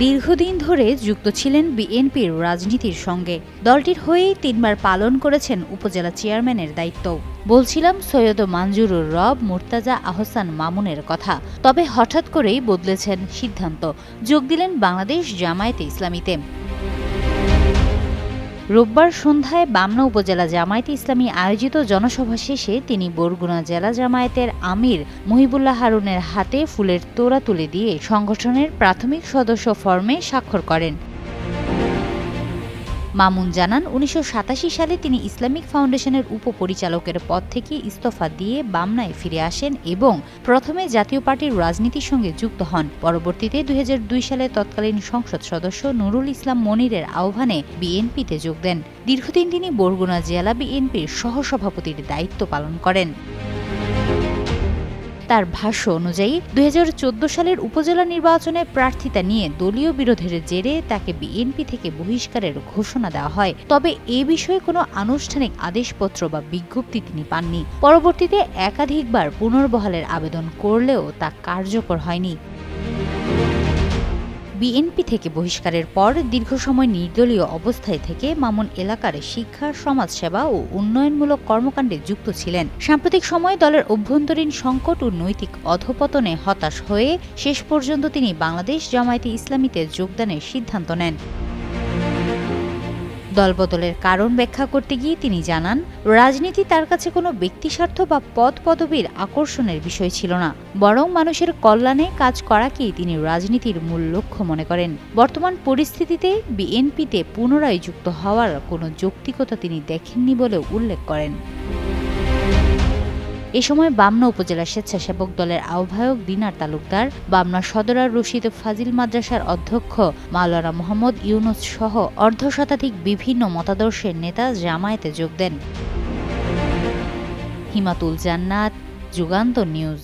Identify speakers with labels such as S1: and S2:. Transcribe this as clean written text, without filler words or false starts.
S1: দীর্ঘদিন ধরে যুক্ত ছিলেন বিএনপির রাজনীতির সঙ্গে। দলটির হয়েই ৩ বার পালন করেছেন উপজেলা চেয়ারম্যানের দায়িত্ব। বলছিলাম সৈয়দ মানজুরুর রব, মুর্তাজা আহসান মামুনের কথা। তবে হঠাৎ করেই বদলেছেন সিদ্ধান্ত, যোগ দিলেন বাংলাদেশ জামায়াতে ইসলামীতে। রোববার সন্ধ্যায় বামনা উপজেলা জামায়াতে ইসলামী আয়োজিত জনসভা শেষে তিনি বরগুনা জেলা জামায়াতের আমির মহিবুল্লাহ হারুনের হাতে ফুলের তোড়া তুলে দিয়ে সংগঠনের প্রাথমিক সদস্য ফর্মে স্বাক্ষর করেন। মামুন জানান, ১৯৮৭ সালে তিনি ইসলামিক ফাউন্ডেশনের উপপরিচালকের পদ থেকে ইস্তফা দিয়ে বামনায় ফিরে আসেন এবং প্রথমে জাতীয় পার্টির রাজনীতির সঙ্গে যুক্ত হন। পরবর্তীতে ২০০২ সালে তৎকালীন সংসদ সদস্য নুরুল ইসলাম মনিরের আহ্বানে বিএনপিতে যোগ দেন। দীর্ঘদিন তিনি বরগুনা জেলা বিএনপির সহসভাপতির দায়িত্ব পালন করেন। তার ভাষ্য অনুযায়ী ২০১৪ সালের উপজেলা নির্বাচনে প্রার্থিতা নিয়ে দলীয় বিরোধের জেরে তাকে বিএনপি থেকে বহিষ্কারের ঘোষণা দেওয়া হয়। তবে এ বিষয়ে কোনো আনুষ্ঠানিক আদেশপত্র বা বিজ্ঞপ্তি তিনি পাননি। পরবর্তীতে একাধিকবার পুনর্বহালের আবেদন করলেও তা কার্যকর হয়নি। বিএনপি থেকে বহিষ্কারের পর দীর্ঘ সময় নির্দলীয় অবস্থায় থেকে মামুন এলাকার শিক্ষা, সমাজসেবা ও উন্নয়নমূলক কর্মকাণ্ডে যুক্ত ছিলেন। সাম্প্রতিক সময়ে দলের অভ্যন্তরীণ সংকট ও নৈতিক অধঃপতনে হতাশ হয়ে শেষ পর্যন্ত তিনি বাংলাদেশ জামায়াতে ইসলামীতে যোগদানের সিদ্ধান্ত নেন। দলবদলের কারণ ব্যাখ্যা করতে গিয়ে তিনি জানান, রাজনীতি তার কাছে কোনো ব্যক্তিস্বার্থ বা পদ পদবীর আকর্ষণের বিষয় ছিল না, বরং মানুষের কল্যাণে কাজ করাকেই তিনি রাজনীতির মূল লক্ষ্য মনে করেন। বর্তমান পরিস্থিতিতে বিএনপিতে পুনরায় যুক্ত হওয়ার কোনো যৌক্তিকতা তিনি দেখেননি বলে উল্লেখ করেন। এ সময় বামনা উপজেলা স্বেচ্ছাসেবক দলের আহ্বায়ক দিনার তালুকদার, বামনা সদরার রশিদ ফাজিল মাদ্রাসার অধ্যক্ষ মাওলানা মোহাম্মদ ইউনুস সহ অর্ধশতাধিক বিভিন্ন মতাদর্শের নেতা জামায়াতে যোগ দেন। হিমাতুল জান্নাত, যুগান্তর নিউজ।